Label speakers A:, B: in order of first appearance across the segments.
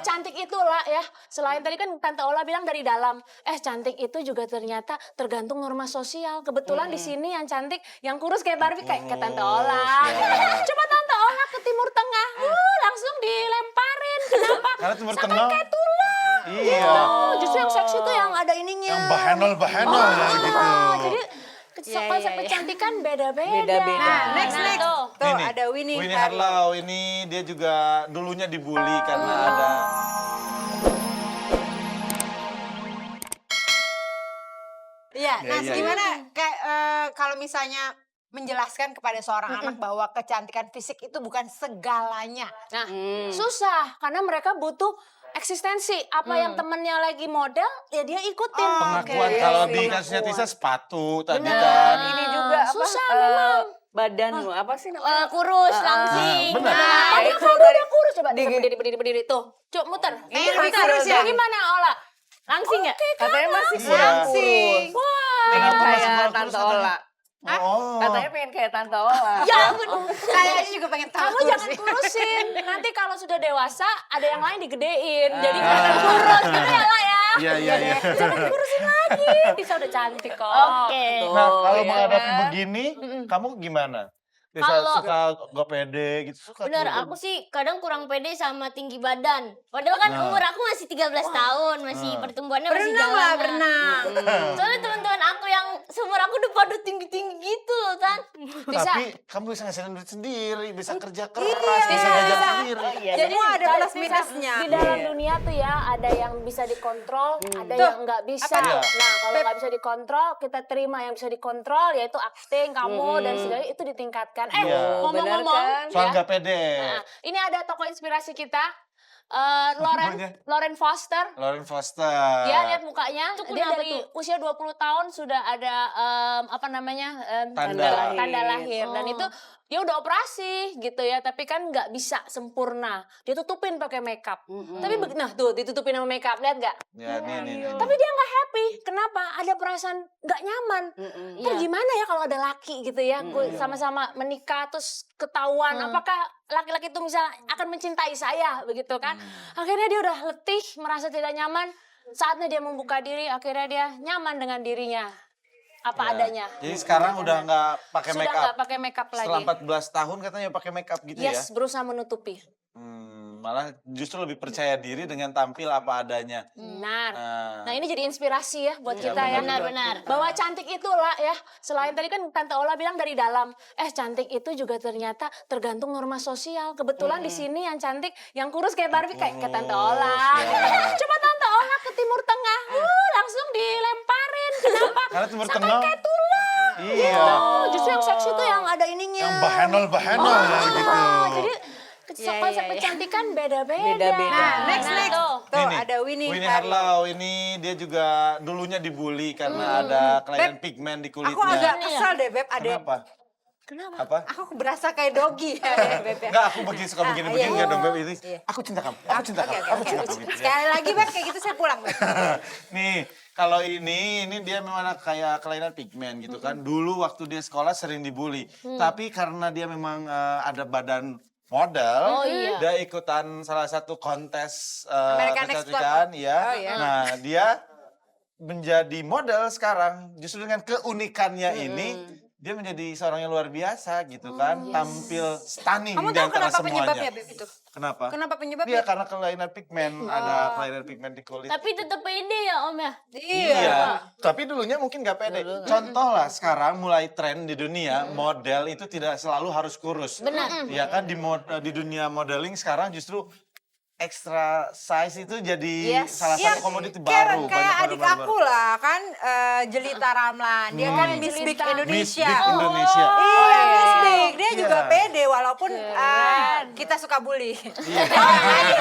A: cantik itulah ya, selain tadi kan Tante Ola bilang dari dalam, cantik itu juga ternyata tergantung norma sosial. Kebetulan di sini yang cantik, yang kurus kayak Barbie kayak Tante Ola. Coba Tante Ola ke Timur Tengah, langsung dilemparin. Kenapa?
B: Karena Timur
A: Sampai
B: Tengah.
A: kayak tulang.
B: Iya.
A: Gitu. Justru yang seksi itu yang ada ininya.
B: Yang bahenol-bahenol ya gitu.
A: Jadi konsep kecantikan beda-beda.
C: Beda-beda.
D: Nah, next. Tuh
B: Ini,
D: ada Winnie
B: Harlow. Ini dia juga dulunya dibully karena ada...
D: Iya, nah
B: iya.
D: gimana kayak kalau misalnya menjelaskan kepada seorang anak bahwa kecantikan fisik itu bukan segalanya.
A: Nah, susah karena mereka butuh eksistensi. Apa yang temennya lagi model, ya dia ikutin.
B: Pengakuan kalau di kasusnya Tisa sepatu tadi
A: Bener.
B: kan.
C: Ini juga apa?
A: Susah memang.
C: Badanmu apa sih namanya?
A: Kurus, langsing.
B: bener.
A: Nah,
C: itu
A: kalau
C: tadi.
A: udah kurus coba berdiri tuh. Coba muter.
C: Ini
A: Muter.
C: kurus ya?
A: Gimana Ola? Langsing ya?
C: Katanya masih
B: Iya.
C: kurang
D: Langsing.
C: kurus.
A: Wah.
C: Pengen
B: Kenapa masih
C: kayak
B: kurang
C: Tante
B: kurus
C: Ola.
B: Oh.
C: Katanya pengen kayak Tante Ola.
A: Ya ampun.
D: Kayaknya juga pengen tahu.
A: Kamu jangan kurusin. Nanti kalau sudah dewasa ada yang lain digedein. Jadi kelihatan kurus gitu ya lah ya.
B: Iya.
A: Jangan kurusin lagi. Tisa udah cantik kok.
C: Oke.
B: Nah, kalau
C: Iya
B: menghadapi
C: kan?
B: begini, kamu gimana? Bisa
E: Kalau-
B: suka gak pede gitu, suka
E: Bener,
B: gitu.
E: aku sih kadang kurang pede sama tinggi badan. Padahal kan
B: Nah.
E: umur aku masih 13 tahun, masih pertumbuhannya masih
D: Berenang
E: jalan.
D: lah, berenang.
E: Soalnya teman-teman aku yang seumur aku udah pada tinggi-tinggi gitu loh, Tan.
A: Bisa.
B: Tapi kamu bisa ngasilin duit sendiri, bisa kerja keras,
D: Iya,
B: bisa
D: bisa.
B: jajan sendiri.
D: Jadi semua ada plus minusnya.
A: Di dalam dunia tuh ya ada yang bisa dikontrol, ada
D: Tuh,
A: yang nggak bisa.
B: apa tuh?
A: Nah kalau
D: Beb.
A: nggak bisa dikontrol, kita terima yang bisa dikontrol, yaitu acting kamu dan segala itu ditingkatkan.
B: Iya.
A: Ngomong-ngomong,
C: Bener kan?
B: Soal
A: ya,
B: gak pede.
A: nah, ini ada tokoh inspirasi kita,
B: Namanya?
A: Lauren Foster.
B: Lauren Foster.
A: Ya lihat mukanya, dia
E: kenapa
A: dari usia 20 tahun sudah ada
B: Tanda.
A: tanda lahir dan itu dia udah operasi gitu ya, tapi kan nggak bisa sempurna. Dia tutupin pakai makeup. Tapi nah tuh ditutupin sama makeup, lihat nggak?
B: Ya, nih.
A: Tapi dia nggak happy. Kenapa? Ada perasaan nggak nyaman. Ntar gimana ya kalau ada laki gitu ya, sama-sama menikah terus ketahuan, apakah laki-laki itu misalnya akan mencintai saya begitu kan? Akhirnya dia udah letih, merasa tidak nyaman. Saatnya dia membuka diri, akhirnya dia nyaman dengan dirinya apa adanya.
B: Jadi sekarang udah nggak pakai
A: Sudah
B: make up.
A: nggak pakai makeup lagi.
B: Setelah 14 tahun katanya pakai make up gitu ya.
A: Yes, berusaha menutupi.
B: Malah justru lebih percaya diri dengan tampil apa adanya.
A: Benar.
B: Nah.
A: Nah ini jadi inspirasi ya buat kita ya.
E: benar-benar.
A: Bahwa cantik itulah ya. Selain tadi kan Tante Ola bilang dari dalam. Cantik itu juga ternyata tergantung norma sosial. Kebetulan di sini yang cantik, yang kurus kayak Barbie kayak Tante Ola. Coba Tante Ola ke Timur Tengah, langsung dilemparin. Kenapa?
B: Karena Timur
A: Sampai
B: Tengah.
A: kayak tulang.
B: Iya.
A: Justru yang seksi itu yang ada ininya.
B: Yang bahenol-bahenol ya gitu.
A: Jadi konsep kecantikan beda-beda.
C: Beda-beda.
D: Nah, next. Tuh
B: Ini,
D: ada Winnie
B: Harlow. Ini dia juga dulunya dibully karena ada kelainan pigmen di kulitnya.
D: Aku agak kesel deh, Beb. Ada
B: Kenapa?
A: Kenapa?
B: Apa?
D: aku berasa kayak dogi ya, Beb.
B: Enggak, aku suka begini-begini
D: iya.
B: enggak dong, Beb. Ini
D: Iya.
B: aku cinta kamu. Aku cinta kamu. Aku cinta kamu. gitu ya.
D: Sekali lagi, Beb, kayak gitu saya pulang, Beb.
B: Nih, kalau ini dia memang kayak kelainan pigmen gitu kan. Dulu waktu dia sekolah sering dibully. Tapi karena dia memang ada badan model, dia ikutan salah satu kontes
D: American Next
B: kecantikan, ya.
D: Oh, iya.
B: Nah, dia menjadi model sekarang. Justru dengan keunikannya ini, dia menjadi seorang yang luar biasa gitu kan. Tampil stunning
D: Kamu
B: di
D: tahu
B: antara
D: kenapa
B: semuanya.
D: penyebabnya, Beb, itu?
B: Kenapa?
D: Kenapa penyebabnya?
B: Iya, karena kelainan pigmen, ada kelainan pigmen di kulit.
E: Tapi tetap pede ya, Om ya.
B: Iya, tapi dulunya mungkin gak pede. Contoh lah sekarang mulai tren di dunia model itu tidak selalu harus kurus.
E: Benar.
B: Ya kan di dunia modeling sekarang justru extra size itu jadi salah satu komoditi baru.
D: Kayak
B: Banyak
D: adik
B: model-model
D: aku lah kan, Jelita Ramlan. Dia kan Miss Big
A: Jelita.
B: Miss
D: Indonesia.
B: Big Indonesia.
D: Iya, Miss Big. Dia
B: Iya.
D: juga pede walaupun kita suka bully.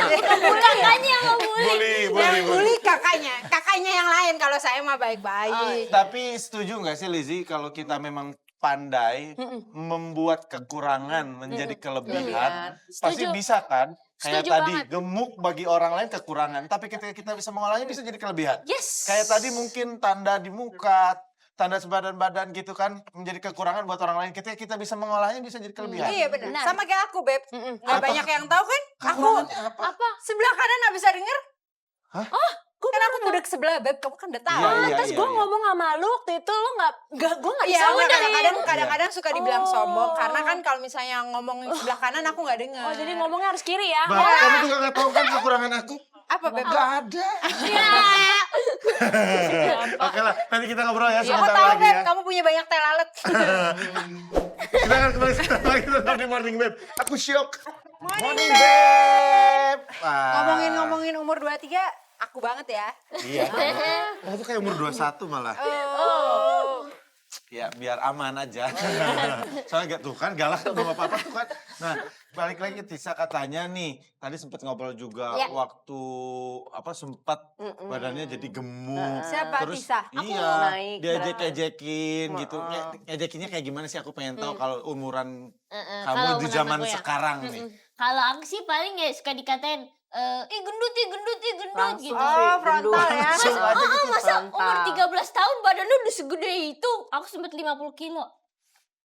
E: Kakaknya yang ngebully.
D: Yang bully kakaknya yang lain. Kalau saya mah baik-baik.
B: Tapi setuju nggak sih Lizzy kalau kita memang pandai membuat kekurangan menjadi kelebihan, pasti
A: Setuju.
B: bisa kan? Kayak
A: Setuju
B: tadi,
A: banget.
B: gemuk bagi orang lain kekurangan, tapi ketika kita bisa mengolahnya bisa jadi kelebihan.
A: Yes.
B: Kayak tadi mungkin tanda di muka, tanda sebadan-badan gitu kan menjadi kekurangan buat orang lain. Kita bisa mengolahnya bisa jadi kelebihan.
D: Iya benar.
A: Benar.
D: Sama kayak aku, Beb. Gak banyak yang tahu kan? Aku
B: Kekurangannya apa?
D: sebelah kanan gak bisa denger.
B: Hah?
D: Kan aku budak sebelah, Beb. Kamu kan udah tahu.
B: Iya,
A: Terus gue ngomong sama lu waktu itu lu gue gak bisa
D: Iya,
A: dengerin.
D: kadang-kadang suka dibilang sombong karena kan kalau misalnya ngomong sebelah kanan aku nggak dengar.
A: Oh jadi ngomongnya harus kiri ya?
B: Bah, kamu juga gak tahu kan kekurangan aku?
D: Apa, Beb?
B: Gak ada. Oke lah, nanti kita ngobrol ya
D: Aku
B: sebentar
D: tahu,
B: lagi
D: Beb.
B: ya.
D: Kamu punya banyak telalet.
B: Kita akan kembali sebentar lagi tetap di Morning Babe. Aku syok.
D: Morning,
B: Babe.
D: Ngomongin umur 23, aku banget ya.
B: Iya. Oh, itu kayak umur 21 malah. Ya biar aman aja. Soalnya tuh kan galak tuh gak apa-apa tuh kan. Nah balik lagi Tisa katanya nih. Tadi sempat ngobrol juga
E: Ya.
B: waktu sempat badannya jadi gemuk.
D: Siapa,
B: Terus
D: Tisa?
B: iya
C: naik
B: diejek-ejekin gitu. Ngejekinnya kayak gimana sih aku pengen tahu kalau umuran kamu
E: Kalau
B: di
E: menurut
B: zaman
E: aku ya.
B: sekarang nih.
E: Kalau aku sih paling ya suka dikatain, ih gendut gitu.
C: Langsung
D: Oh, frontal ya.
B: Langsung aja gitu.
E: Masa umur 13 tahun badannya udah segede itu? Aku sempat 50 kilo.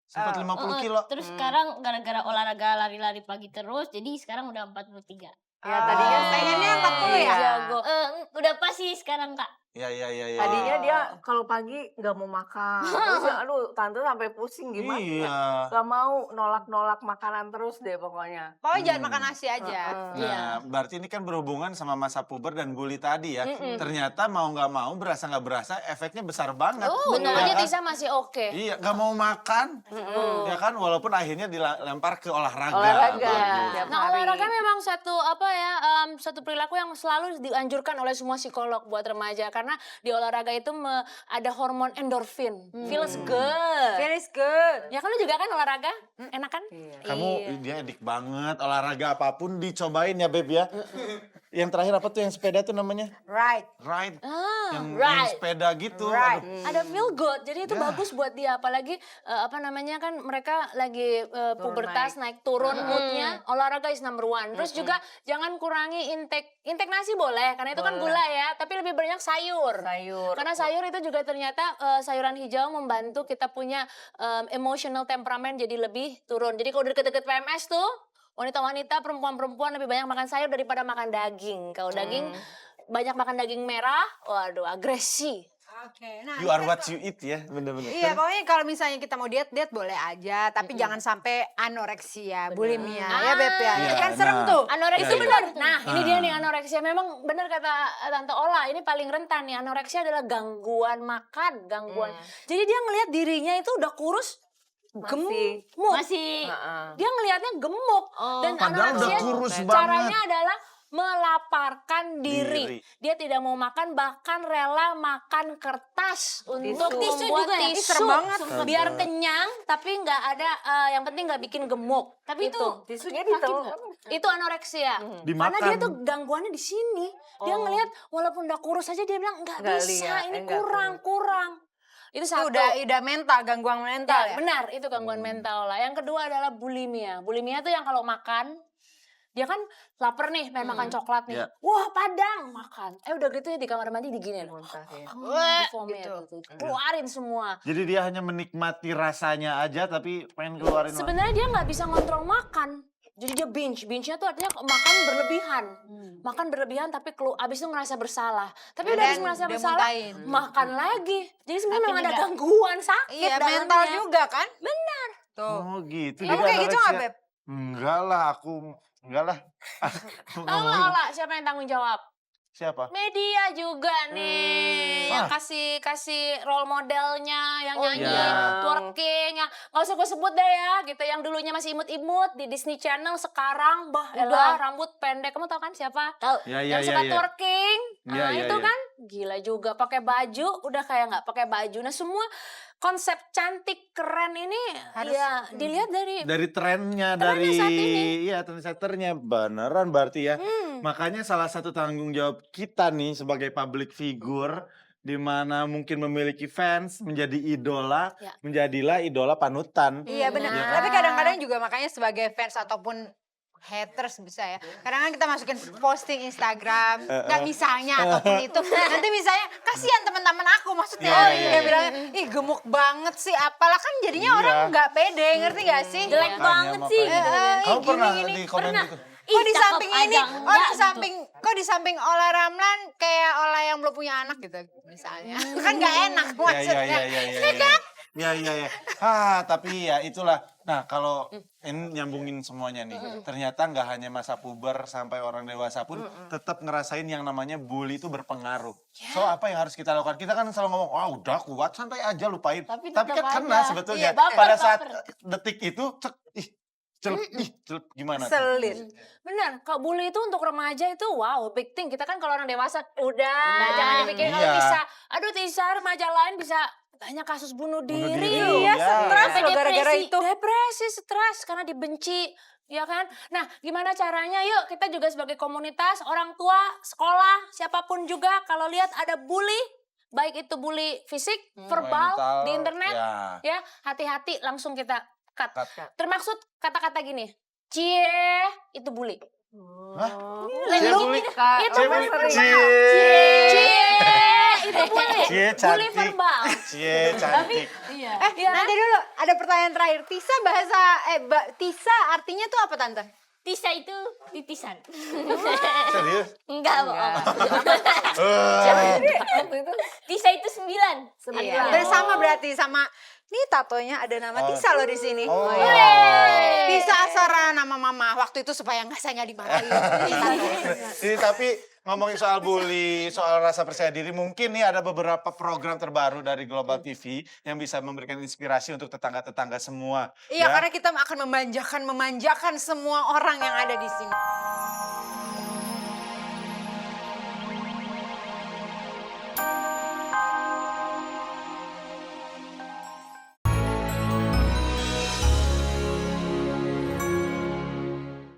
B: Sempat 50 kilo.
E: Terus sekarang gara-gara olahraga lari-lari pagi terus, jadi sekarang udah 43.
C: Ya tadinya
D: pengennya 40 ya?
A: Jago.
E: Udah pas sih sekarang, Kak.
B: Iya.
C: Tadinya dia kalau pagi nggak mau makan. Terus aduh tante sampai pusing gimana.
B: Iya.
C: Gak mau nolak makanan terus deh pokoknya.
D: Pokoknya jangan makan nasi aja.
B: Nah, berarti ini kan berhubungan sama masa puber dan bully tadi ya. Ternyata mau nggak mau, berasa nggak berasa, efeknya besar banget.
A: Bener
B: Ya
A: aja
B: kan?
A: Tisa masih oke.
B: Iya, nggak mau makan, ya kan? Walaupun akhirnya dilempar ke olahraga.
C: Olahraga.
B: Bagus.
C: Tiap
A: Nah
C: hari.
A: olahraga memang satu perilaku yang selalu dianjurkan oleh semua psikolog buat remaja karena di olahraga itu ada hormon endorfin, feels good.
D: Feels good.
A: Ya kan lu juga kan olahraga, enak kan?
B: Kamu dia edik banget, olahraga apapun dicobain ya Beb ya. Yang terakhir apa tuh yang sepeda tuh namanya?
D: Right.
B: Ride. Yang
E: Ride.
B: sepeda gitu.
D: Right.
B: Aduh.
A: Ada feel good, jadi itu bagus buat dia. Apalagi kan mereka lagi pubertas naik turun moodnya. Olahraga is number one. Terus juga jangan kurangi intake nasi boleh, karena itu kan gula ya. Tapi lebih banyak sayur. Karena sayur itu juga ternyata sayuran hijau membantu kita punya emotional temperamen jadi lebih turun. Jadi kalau udah deket-deket PMS tuh wanita-wanita, perempuan-perempuan lebih banyak makan sayur daripada makan daging. Kalau daging banyak makan daging merah, waduh agresi.
D: Oke. Nah,
B: You are what you eat ya, bener-bener.
D: iya, pokoknya kalau misalnya kita mau diet boleh aja, tapi jangan sampai anoreksia, bulimia, ya Beb ya.
B: Iya,
D: Kan serem
B: nah.
D: tuh.
A: Anoreksia
B: Iya, iya.
A: benar. Nah, ini dia nih anoreksia. Memang benar kata Tante Ola, ini paling rentan nih. Anoreksia adalah gangguan makan, gangguan. Jadi dia ngelihat dirinya itu udah kurus, gemuk.
E: Masih
A: Dia ngelihatnya gemuk. Dan
B: Padahal udah
A: anoreksia
B: kurus
A: caranya
B: banget.
A: adalah melaparkan diri. Dia tidak mau makan, bahkan rela makan kertas untuk
E: Tisu
A: membuat
E: juga ya?
A: tisu.
D: Serem banget.
A: Biar kenyang, tapi nggak ada, yang penting nggak bikin gemuk.
E: Tapi itu
C: Tisunya
E: sakit
C: ditelan.
E: nggak?
A: Itu anoreksia. Karena
B: Dimakan.
A: dia tuh gangguannya di sini. Dia ngelihat walaupun udah kurus aja dia bilang nggak
C: Nggak
A: bisa,
C: lihat,
A: ini
C: nggak
A: kurang. Itu
D: Itu
A: satu.
D: udah mental, gangguan mental
A: Ya,
D: ya.
A: benar, itu gangguan mental lah. Yang kedua adalah bulimia. Bulimia tuh yang kalau makan dia kan lapar nih, pengen makan coklat nih.
B: Iya.
A: Wah, padang makan. Udah gitu ya di kamar mandi diginiin.
C: Muntahin.
A: Vomit
D: gitu.
A: gitu. Keluarin semua.
B: Jadi dia hanya menikmati rasanya aja tapi pengen keluarin.
A: Sebenarnya dia nggak bisa ngontrol makan. Jadi dia binge. Binge-nya tuh artinya makan berlebihan. Makan berlebihan tapi abis itu ngerasa bersalah. Tapi udah
D: Dan
A: habis ngerasa
D: dia
A: bersalah,
D: muntahin.
A: makan lagi. Jadi sebenarnya memang ada gangguan sakit
D: Iya,
A: dalamnya.
D: mental juga kan? Tuh.
B: Oh gitu.
D: Kamu
B: Jadi
D: kayak gitu
B: anorexia.
D: nggak, Beb?
B: Enggak lah, enggak lah.
A: Tahu nggak, Ola, siapa yang tanggung jawab?
B: Siapa?
A: Media juga nih, yang kasih role modelnya, yang nyanyi,
B: iya.
A: twerking, yang nggak usah gue sebut deh ya, gitu. Yang dulunya masih imut-imut di Disney Channel, sekarang elah rambut pendek. Kamu tahu kan siapa?
E: Tahu.
B: Ya,
A: Yang suka twerking,
B: Iya,
A: nah
B: iya,
A: itu
B: iya.
A: kan gila juga. Pakai baju, udah kayak nggak pakai baju. Nah semua konsep cantik keren ini ya dilihat dari
B: Trennya
A: Trennya saat ini.
B: iya trendsetternya beneran berarti ya. Makanya salah satu tanggung jawab kita nih sebagai public figure di mana mungkin memiliki fans, menjadi idola,
A: Ya.
B: menjadilah idola panutan.
D: Iya benar.
B: Iya kan?
D: Tapi kadang-kadang juga makanya sebagai fans ataupun haters bisa ya. Kadang kan kita masukin posting Instagram, nggak misalnya ataupun itu. Nanti misalnya kasihan teman-teman aku maksudnya. Dia bilang, ih gemuk banget sih. Apalah kan jadinya orang nggak pede, ngerti gak sih?
E: Jelek banget sih.
B: Kamu pernah di komen gitu?
D: Kok di
E: Ih,
D: samping
E: cakep
D: ini,
E: aja
D: oh
E: enggak
D: di samping, kok di samping Ola Ramlan kayak Ola yang belum punya anak gitu misalnya. Kan nggak enak maksudnya.
B: Iya. Tapi ya itulah. Nah, kalau ini nyambungin semuanya nih. Ternyata nggak hanya masa puber sampai orang dewasa pun tetap ngerasain yang namanya bully itu berpengaruh. So, apa yang harus kita lakukan? Kita kan selalu ngomong, "Wah, udah kuat, santai aja lupain." Tapi kan
E: tetap
B: kena
E: aja.
B: sebetulnya.
E: Iya, baper,
B: Pada saat
E: baper.
B: detik itu, cek, celup, gimana tuh?
C: Selin.
A: Benar, kalau bully itu untuk remaja itu wow, big thing. Kita kan kalau orang dewasa udah jangan dipikirin kalau
B: Iya.
A: Tisa. Aduh Tisa, remaja lain bisa banyak kasus bunuh diri.
B: diri,
A: Iya,
B: ya.
A: stres
E: Sampai
A: loh gara-gara
E: depresi.
A: itu. Depresi, stres karena dibenci. Ya kan? Nah, gimana caranya? Yuk, kita juga sebagai komunitas, orang tua, sekolah, siapapun juga kalau lihat ada bully, baik itu bully fisik, verbal,
B: Mental,
A: di internet,
B: ya.
A: ya, hati-hati langsung kita cut.
B: Cut.
A: Termaksud kata-kata gini, cie, itu bully.
B: Hah?
A: Cie
B: bully?
A: Itu
B: Cie
A: bully
B: bully?
A: verbal. Cie, itu bully.
B: Cie
A: Bully
B: cantik.
A: verbal.
B: Cie cantik.
A: Iya.
D: Nanti dulu ada pertanyaan terakhir. Tisa artinya tuh apa tante?
E: Tisa itu titisan.
B: Serius?
E: Enggak, bohong. Tisa itu 9.
D: Bersama berarti sama nih tatonya ada nama Tisa loh di sini.
B: Oh.
D: Tisa Asara nama mama waktu itu supaya saya nggak dimarahin.
B: Jadi tapi ngomongin soal bully, soal rasa percaya diri, mungkin nih ada beberapa program terbaru dari Global TV yang bisa memberikan inspirasi untuk tetangga-tetangga semua.
D: Iya, karena kita akan memanjakan semua orang yang ada di sini.